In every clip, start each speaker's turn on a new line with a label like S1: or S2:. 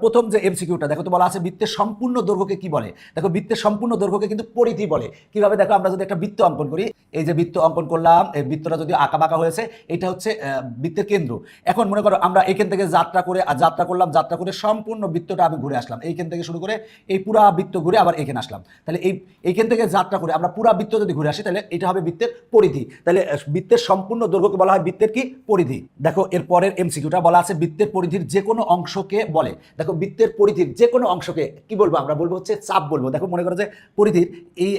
S1: প্রথম যে এমসিকিউটা দেখো তো বলা আছে বৃত্তের সম্পূর্ণ দৈর্ঘ্যকে কি বলে। দেখো বৃত্তের সম্পূর্ণ দৈর্ঘ্যকে কিন্তু পরিধি বলে। কিভাবে দেখো, আমরা যদি একটা বৃত্ত অঙ্কন করি, এই যে বৃত্ত অঙ্কন করলাম, এই বৃত্তটা যদি আঁকা বাঁকা হয়েছে, এটা হচ্ছে বৃত্তের কেন্দ্র। এখন মনে করো আমরা এখান থেকে যাত্রা করলাম, যাত্রা করে সম্পূর্ণ বৃত্তটা আমি ঘুরে আসলাম, এইখান থেকে শুরু করে এই পুরা বৃত্ত ঘুরে আবার এখানে আসলাম। তাহলে এইখান থেকে যাত্রা করে আমরা পুরা বৃত্ত যদি ঘুরে আসি, তাহলে এটা হবে বৃত্তের পরিধি। তাহলে বৃত্তের সম্পূর্ণ দৈর্ঘ্যকে বলা হয় বৃত্তের কি পরিধি। দেখো এর পরের এমসিকিউটা বলা আছে বৃত্তের পরিধির যে কোনো অংশকে বলে। দেখো বৃত্তের পরিধির যে কোনো অংশকে কি বলবো, আমরা বলবো হচ্ছে চাপ বলবো। দেখো মনে করো যে পরিধির এই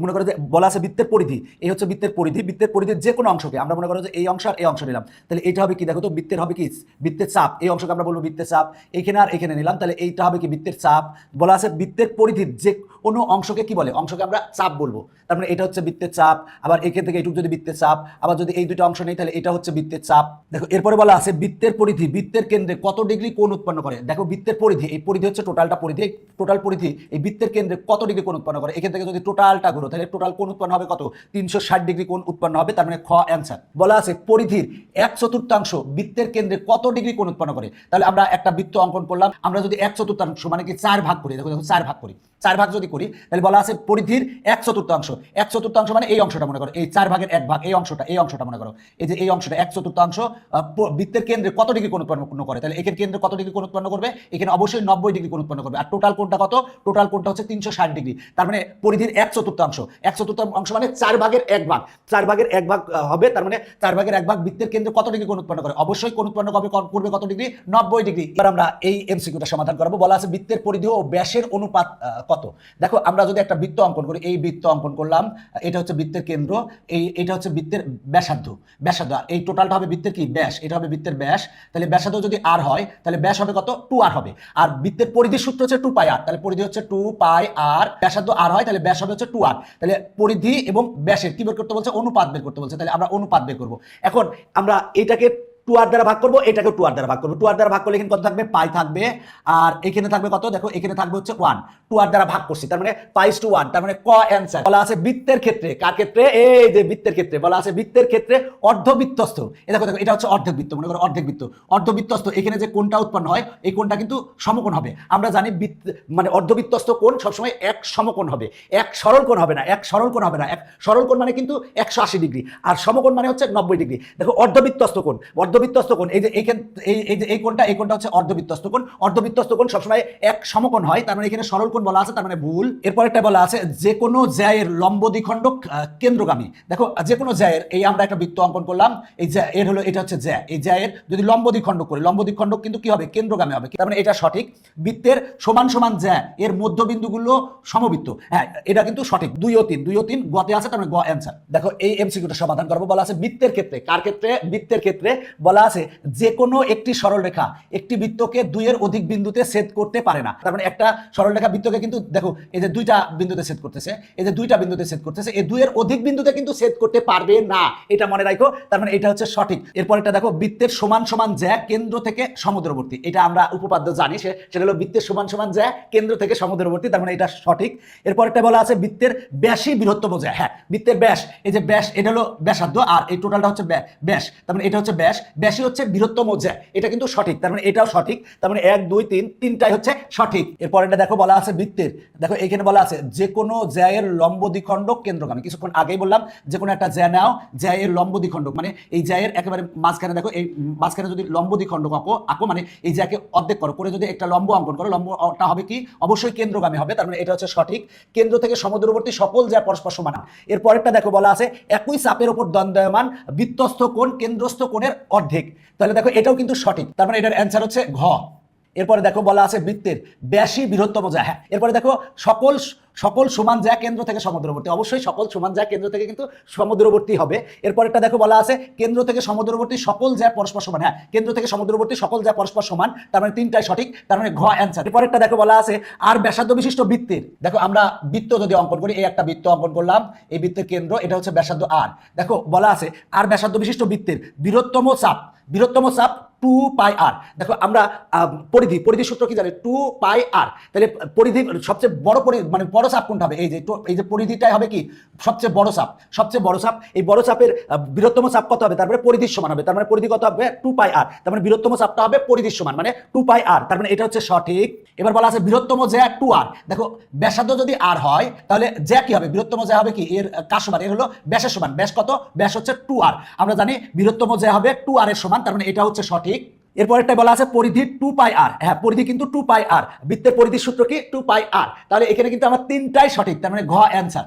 S1: মনে করো যে বলা আছে বৃত্তের পরিধি, এই হচ্ছে বৃত্তের পরিধি। বৃত্তের পরিধির যে কোনো অংশকে আমরা মনে করো যে এই অংশ আর এই অংশ নিলাম, তাহলে এটা হবে কি, দেখো তো বৃত্তের হবে কি বৃত্তের চাপ। এই অংশকে আমরা বলবো বৃত্তের চাপ, এখানে আর এখানে নিলাম, তাহলে এইটা হবে কি বৃত্তের চাপ। বলা আছে বৃত্তের পরিধির যে কোনো অংশকে কি বলে, অংশকে আমরা চাপ বলবো। তার মানে এটা হচ্ছে বৃত্তের চাপ। আবার এখান থেকে এইটুকু যদি বৃত্তের চাপ, আবার যদি এই দুটো অংশ নেই, তাহলে এটা হচ্ছে বৃত্তের চাপ। দেখো এরপরে বলা আছে বৃত্তের পরিধি বৃত্তের কেন্দ্রে কত ডিগ্রি কোণ উৎপন্ন করে। দেখো বৃত্তের পরিধি, এই পরিধি হচ্ছে টোটালটা পরিধি, টোটাল পরিধি এই বৃত্তের কেন্দ্রে কত ডিগ্রি কোণ উৎপন্ন করে। এখান থেকে যদি টোটালটা ঘুরো, তাহলে টোটাল কোণ উৎপন্ন হবে কত, 360 ডিগ্রি কোণ উৎপন্ন হবে। তার মানে খ অ্যান্সার। বলা আছে পরিধির 1/4 বৃত্তের কেন্দ্রে কত ডিগ্রি কোণ উৎপন্ন করে। তাহলে আমরা একটা বৃত্ত অঙ্কন করলাম, আমরা যদি 1/4 মানে কি 4 ভাগ করি, দেখো 4 ভাগ করি, 4 ভাগ যদি করি, তাহলে বলা আছে পরিধির 1/4 মানে এই অংশটা মনে করো, এই 4 ভাগের 1 ভাগ এই অংশটা মনে করো, এই যে এই অংশটা 1/4 বৃত্তের কেন্দ্রে কত ডিগ্রি কোণ উৎপন্ন করে। তাহলে এখানে কেন্দ্রে কত ডিগ্রি কোণ উৎপন্ন করবে, এখানে অবশ্যই 90 ডিগ্রি কোণ উৎপন্ন করবে। আর টোটাল কোণটা কত, টোটাল কোণটা হচ্ছে 360 ডিগ্রি। তার মানে পরিধির 1/4 মানে 4 ভাগের 1 ভাগ, 4 ভাগের 1 ভাগ হবে। তার মানে 4 ভাগের 1 ভাগ বৃত্তের কেন্দ্রে কত ডিগ্রি কোণ উৎপন্ন করে, অবশ্যই কোণ উৎপন্ন করবে কত ডিগ্রি, 90 ডিগ্রি। এবার আমরা এই এমসিকিউটা সমাধান করব। বলা আছে বৃত্তের পরিধি ও ব্যাসের অনুপাত কত। দেখো আমরা যদি একটা বৃত্ত অঙ্কন করি, এই বৃত্ত অঙ্কন করলাম, এটা হচ্ছে বৃত্তের কেন্দ্র, এটা হচ্ছে বৃত্তের ব্যাসার্ধ। এই টোটালটা হবে বৃত্তের কি ব্যাস, এটা হবে বৃত্তের ব্যাস। তাহলে ব্যাসার্ধ যদি আর হয়, তাহলে ব্যাস হবে কত, 2r হবে। আর বৃত্তের পরিধির সূত্র হচ্ছে 2πr, তাহলে পরিধি হচ্ছে 2πr, ব্যাসার্ধ আর হয়, তাহলে ব্যাস হবে হচ্ছে 2r। তাহলে পরিধি এবং ব্যাসের কি বের করতে বলছে, অনুপাত বের করতে বলছে। তাহলে আমরা অনুপাত বের করব। এখন আমরা এটাকে 2r দ্বারা ভাগ করবো, এটাকে 2r দ্বারা ভাগ করবো। 2r দ্বারা ভাগ করলে এখানে কত থাকবে, পাই থাকবে। আর এখানে থাকবে কত, দেখো এখানে থাকবে হচ্ছে 1। 2r দ্বারা ভাগ করছি, তার মানে π/1, তার মানে ক অ্যান্সার। বলা আছে বৃত্তের ক্ষেত্রে, কার ক্ষেত্রে, এই যে বৃত্তের ক্ষেত্রে বলা আছে বৃত্তের ক্ষেত্রে অর্ধবৃত্তস্থ। দেখো এটা হচ্ছে অর্ধেক বৃত্ত, মনে করো অর্ধেক বৃত্ত, অর্ধবৃত্তস্থ এখানে যে কোণটা উৎপন্ন হয়, এই কোণটা কিন্তু সমকোণ হবে। আমরা জানি মানে অর্ধবৃত্তস্থ কোণ সবসময় এক সমকোণ হবে, এক সরল কোণ হবে না, এক সরল কোণ হবে না। এক সরল কোণ মানে কিন্তু 180 ডিগ্রি, আর সমকোণ মানে হচ্ছে 90 ডিগ্রি। দেখো অর্ধবৃত্তস্থ কোণ, অর্ধবৃত্তস্থ কোণ, এই যে এই কোণটা হচ্ছে অর্ধবৃত্তস্থ কোণ। অর্ধবৃত্তস্থ কোণ সবসময় এক সমকোণ হয়, তার মানে এখানে সরল কোণ বলা আছে, তার মানে ভুল। এরপর একটা বলা আছে যে কোনো জ্যায়ের লম্ব দ্বিখণ্ডক কেন্দ্রগামী। দেখো যে কোনো জ্যায়ের, এই আমরা একটা বৃত্ত অঙ্কন করলাম, এই জ্যা এর হলো এটা হচ্ছে জ্যা, এই জ্যায়ের যদি লম্ব দ্বিখণ্ডক করি, লম্ব দ্বিখণ্ডক কিন্তু কি হবে, কেন্দ্রগামী হবে। তার মানে এটা সঠিক। বৃত্তের সমান সমান জ্যা এর মধ্যবিন্দুগুলো সমবৃত্ত, হ্যাঁ এটা কিন্তু সঠিক। 2 ও 3 গতে আছে, তার মানে গ অ্যান্সার। দেখো এই এমসিকিউটা সমাধান করবো। বলা আছে বৃত্তের ক্ষেত্রে, কার ক্ষেত্রে, বৃত্তের ক্ষেত্রে বলা আছে যে কোনো একটি সরলরেখা একটি বৃত্তকে 2 এর অধিক বিন্দুতে ছেদ করতে পারে না। তার মানে একটা সরলরেখা বৃত্তকে কিন্তু দেখো এই যে 2টা বিন্দুতে ছেদ করতেছে, এই যে 2টা বিন্দুতে ছেদ করতেছে, এই 2 এর অধিক বিন্দুতে কিন্তু ছেদ করতে পারবে না, এটা মনে রাখো। তার মানে এটা হচ্ছে সঠিক। এরপরটা দেখো বৃত্তের সমান সমান জ্যা কেন্দ্র থেকে সমুদ্রবর্তী, এটা আমরা উপপাদ্য জানি, সেটা হলো বৃত্তের সমান সমান জ্যা কেন্দ্র থেকে সমুদ্রবর্তী, তার মানে এটা সঠিক। এরপরটা বলা আছে বৃত্তের ব্যাসই বৃহত্তম জ্যা, হ্যাঁ বৃত্তের ব্যাস, এই যে ব্যাস এটা হলো ব্যাসার্ধ, আর এই টোটালটা হচ্ছে ব্যাস, তার মানে এটা হচ্ছে ব্যাস, ব্যাসই হচ্ছে বৃহত্তম জ্যা, এটা কিন্তু সঠিক। তার মানে এটাও সঠিক, তার মানে 1 2 3 তিনটাই হচ্ছে সঠিক। এরপর এটা দেখো বলা আছে বৃত্তের, দেখো এখানে বলা আছে যে কোনো জ্যায়ের লম্ব দ্বিখণ্ডক কেন্দ্রগামী। কিছুক্ষণ আগেই বললাম যে কোনো একটা জ্যা নাও, জ্যায়ের লম্ব দ্বিখণ্ডক মানে এই জ্যায়ের একেবারে মাঝখানে, দেখো এই মাঝখানে যদি লম্ব দ্বিখণ্ডক আঁকো মানে এই জ্যাকে অর্ধেক করে যদি একটা লম্ব অঙ্কন করো, লম্বটা হবে কি, অবশ্যই কেন্দ্রগামী হবে। তার মানে এটা হচ্ছে সঠিক। কেন্দ্র থেকে সমুদ্রবর্তী সকল জ্যা পরস্পর সমান। এরপরেরটা দেখো বলা আছে একই চাপের উপর দ্বন্দ্বয়মান বৃত্তস্থ কোণ কেন্দ্রস্থ কোণের অর্ধেক। তাহলে দেখো এটাও কিন্তু সঠিক, তার মানে এটার অ্যান্সার হচ্ছে ঘ। এরপরে দেখো বলা আছে বৃত্তের ব্যাসই বৃহত্তম জ্যা, হ্যাঁ এরপরে দেখো সকল সমান জ্যা কেন্দ্র থেকে সমুদ্রবর্তী, অবশ্যই সকল সমান জ্যা কেন্দ্র থেকে কিন্তু সমুদ্রবর্তী হবে। এরপরেরটা দেখো বলা আছে কেন্দ্র থেকে সমুদ্রবর্তী সকল জ্যা পরস্পর সমান, হ্যাঁ কেন্দ্র থেকে সমুদ্রবর্তী সকল জ্যা পরস্পর সমান, তার মানে তিনটাই সঠিক, তার মানে ঘ অ্যান্সার। এরপরেরটা দেখো বলা আছে আর ব্যাসার্ধ বিশিষ্ট বৃত্তের, দেখো আমরা বৃত্ত যদি অঙ্কন করি, এই একটা বৃত্ত অঙ্কন করলাম, এই বৃত্তের কেন্দ্র এটা হচ্ছে ব্যাসার্ধ আর। দেখো বলা আছে আর ব্যাসার্ধ বিশিষ্ট বৃত্তের বৃহত্তম চাপ টু পাই আর। দেখো আমরা পরিধি সূত্র কি জানি, টু পাই আর। তাহলে পরিধি সবচেয়ে বড় মানে বড় চাপ কোনটা হবে, এই যে পরিধিটাই হবে কি সবচেয়ে বড় চাপ, সবচেয়ে বড় চাপ। এই বড় চাপের বৃহত্তম চাপ কত হবে, তারপরে পরিধির সমান হবে, তার মানে পরিধি কত হবে, টু পাই আর। তার মানে বৃহত্তম চাপটা হবে পরিধির সমান, মানে টু পাই আর। তার মানে এটা হচ্ছে সঠিক। এবার বলা আছে বৃহত্তম জ্যা টু আর। দেখো ব্যাসার্ধ যদি আর হয় তাহলে জ্যা কি হবে, বৃহত্তম জ্যা হবে কি এর কার সমান, এর হলো ব্যাসের সমান। ব্যাস কত, ব্যাস হচ্ছে টু আর। আমরা জানি বৃহত্তম জ্যা হবে টু আর এর সমান, তার মানে এটা হচ্ছে সঠিক। এরপরেরটা বলা আছে পরিধি টু পাই আর। হ্যাঁ, পরিধি কিন্তু টু পাই আর, বৃত্তের পরিধির সূত্র কি টু পাই আর। তাহলে এখানে কিন্তু আমার তিনটাই সঠিক, তার মানে ঘ অ্যান্সার।